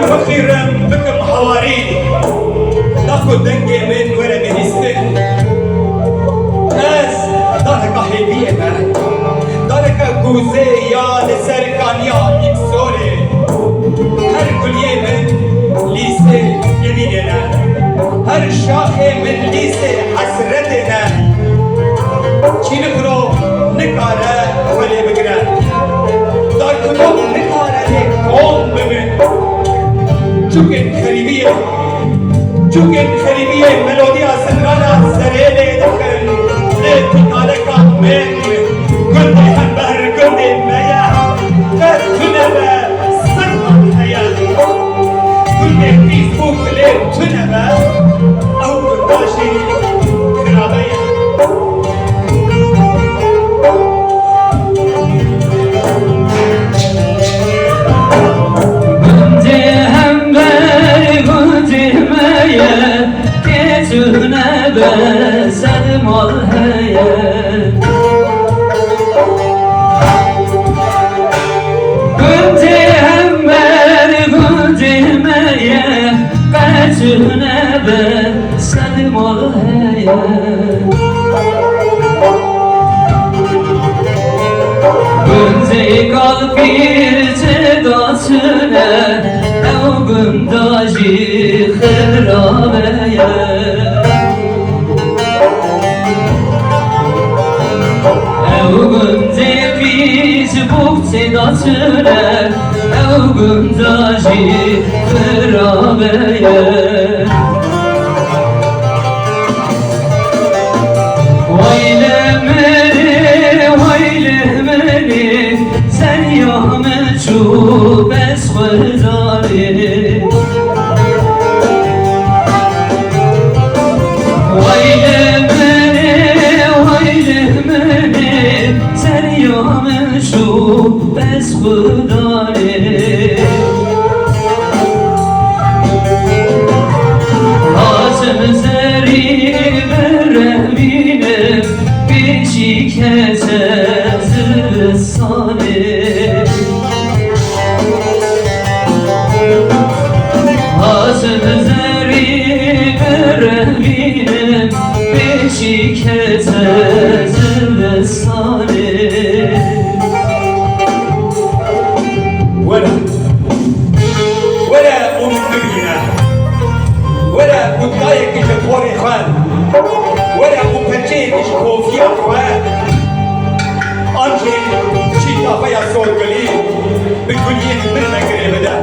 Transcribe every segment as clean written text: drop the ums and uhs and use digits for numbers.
بخيرم بكم حواري ناخد دنجي من ورا بنستن ناس دارك حبيبة دارك جوزي يا لسركان يا إكسوري هر كلية من ليسي يميننا هر شاخة من ليسي حسرتنا چی نکرو نکاره ولی بگره دار کنم نکاره کام ببین چونکه خریبیه ملودی سندرانا سریله دکن لیتی تالکا من گلده هم بر گلده میا تونه به سرمان حیا گلده فیسبوک لیتونه به او گلداشی خرابه بسد مال هيا كنت همبر كنت ميا قاتلنا بسد مال هيا كنت قلبي تداتنا او بنداجي خرابيا Sedatına evgümdaji xirabeye Vaylemeli sen yahme çub esxedari Vaylemeli sen yahme çub بس خداره آسم زری برمینه بیشی کته زرسانه آسم زری برمینه بیشی کته زرسانه ولا أم مدينة ولا بطايق جبوري خوان ولا بطايق جكوفيا خوان أنجي شيطا فيا صور قليل بكلية من مقرب ده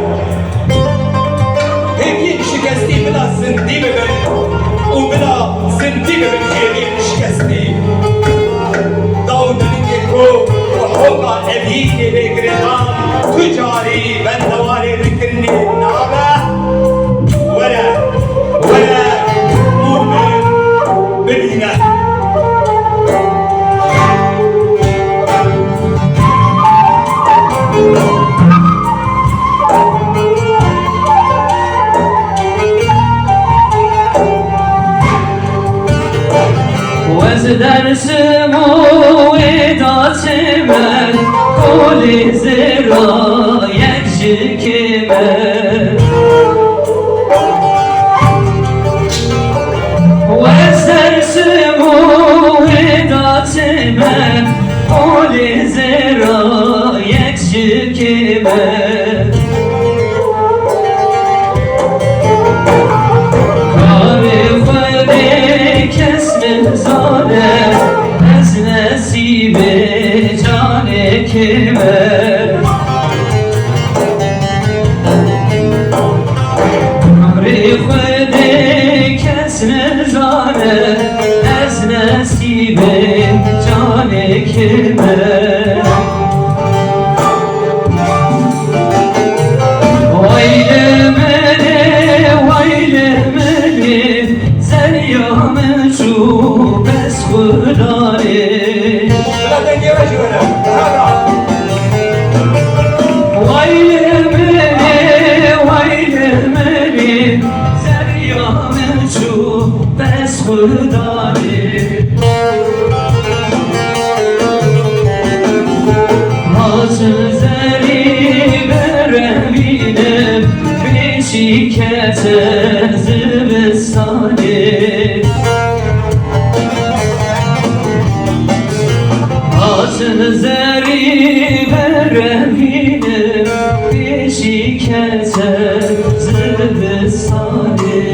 هيبين شكستي بلا زندي ببن وبلا زندي ببن هيبين شكستي داود لنجيكو وحوقا أبيني بقردان تجاري بندواري ذكرني نابه ولا مؤمن بدينه وزدرس موعدات من قول زرا يكشكمه وزدرس موعدات من قول زرا يكشكمه از نصیب جان کمر عمری خود کس نزانه از نصیب جان کمر ویل منه زریام چوب از خداره ویل منه زریام چوب از خداره حاصل زری برمینه keser zıbıstani Asın zeri berevine Beşi keser zıbıstani